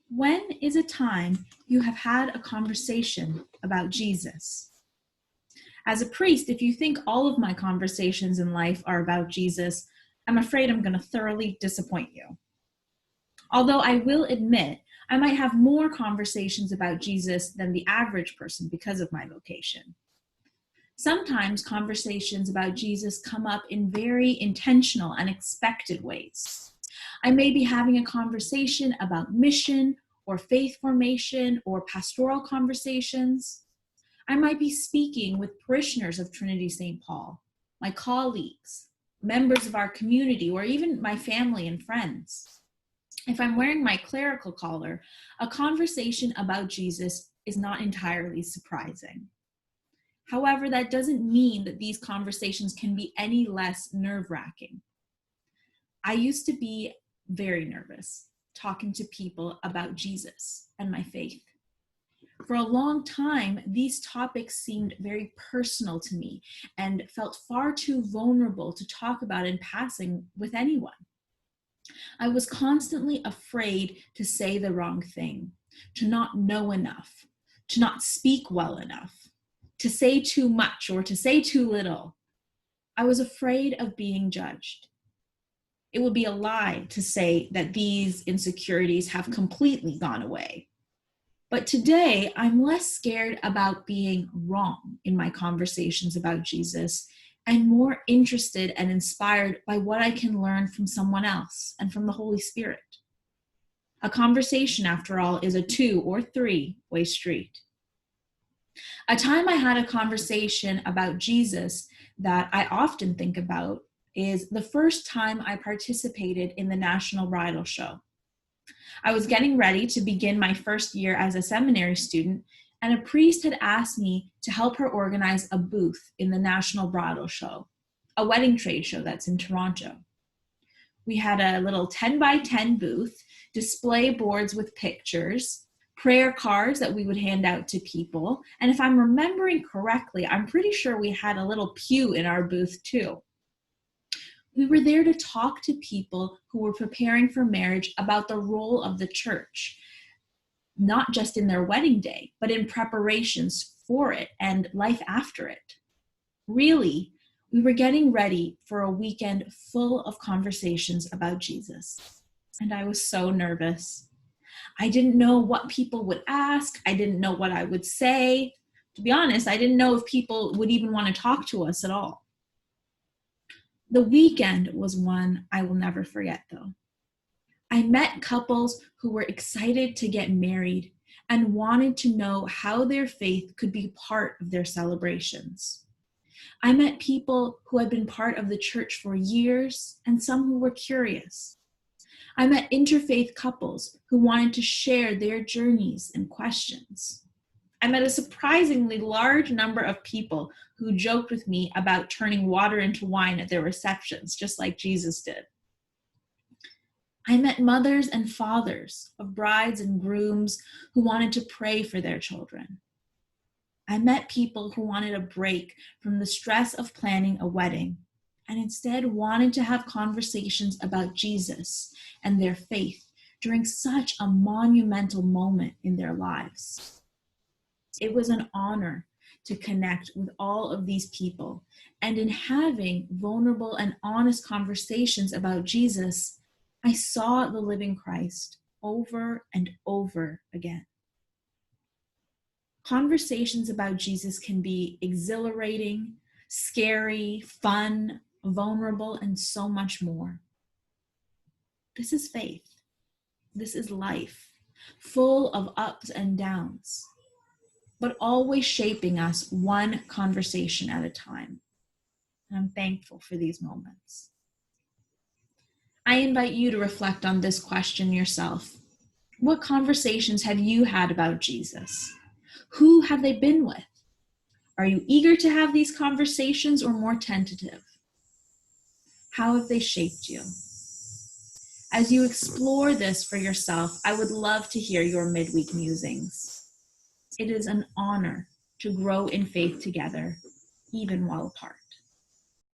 When is a time you have had a conversation about Jesus? As a priest, if you think all of my conversations in life are about Jesus, I'm afraid I'm going to thoroughly disappoint you. Although I will admit, I might have more conversations about Jesus than the average person because of my vocation. Sometimes conversations about Jesus come up in very intentional, unexpected ways. I may be having a conversation about mission or faith formation or pastoral conversations. I might be speaking with parishioners of Trinity-St. Paul, my colleagues, members of our community, or even my family and friends. If I'm wearing my clerical collar, a conversation about Jesus is not entirely surprising. However, that doesn't mean that these conversations can be any less nerve-wracking. I used to be very nervous talking to people about Jesus and my faith. For a long time, these topics seemed very personal to me and felt far too vulnerable to talk about in passing with anyone. I was constantly afraid to say the wrong thing, to not know enough, to not speak well enough, to say too much or to say too little. I was afraid of being judged. It would be a lie to say that these insecurities have completely gone away. But today, I'm less scared about being wrong in my conversations about Jesus and more interested and inspired by what I can learn from someone else and from the Holy Spirit. A conversation, after all, is a 2 or 3-way street. A time I had a conversation about Jesus that I often think about is the first time I participated in the National Bridal Show. I was getting ready to begin my first year as a seminary student, and a priest had asked me to help her organize a booth in the National Bridal Show, a wedding trade show that's in Toronto. We had a little 10 by 10 booth, display boards with pictures, prayer cards that we would hand out to people, and if I'm remembering correctly, I'm pretty sure we had a little pew in our booth too. We were there to talk to people who were preparing for marriage about the role of the church, not just in their wedding day, but in preparations for it and life after it. Really, we were getting ready for a weekend full of conversations about Jesus, and I was so nervous. I didn't know what people would ask. I didn't know what I would say. To be honest, I didn't know if people would even want to talk to us at all. The weekend was one I will never forget, though. I met couples who were excited to get married and wanted to know how their faith could be part of their celebrations. I met people who had been part of the church for years and some who were curious. I met interfaith couples who wanted to share their journeys and questions. I met a surprisingly large number of people who joked with me about turning water into wine at their receptions, just like Jesus did. I met mothers and fathers of brides and grooms who wanted to pray for their children. I met people who wanted a break from the stress of planning a wedding and instead wanted to have conversations about Jesus and their faith during such a monumental moment in their lives. It was an honor to connect with all of these people, and in having vulnerable and honest conversations about Jesus, I saw the living Christ over and over again. Conversations about Jesus can be exhilarating, scary, fun, vulnerable, and so much more. This is faith. This is life, full of ups and downs, but always shaping us one conversation at a time. And I'm thankful for these moments. I invite you to reflect on this question yourself. What conversations have you had about Jesus? Who have they been with? Are you eager to have these conversations or more tentative? How have they shaped you? As you explore this for yourself, I would love to hear your midweek musings. It is an honor to grow in faith together, even while apart.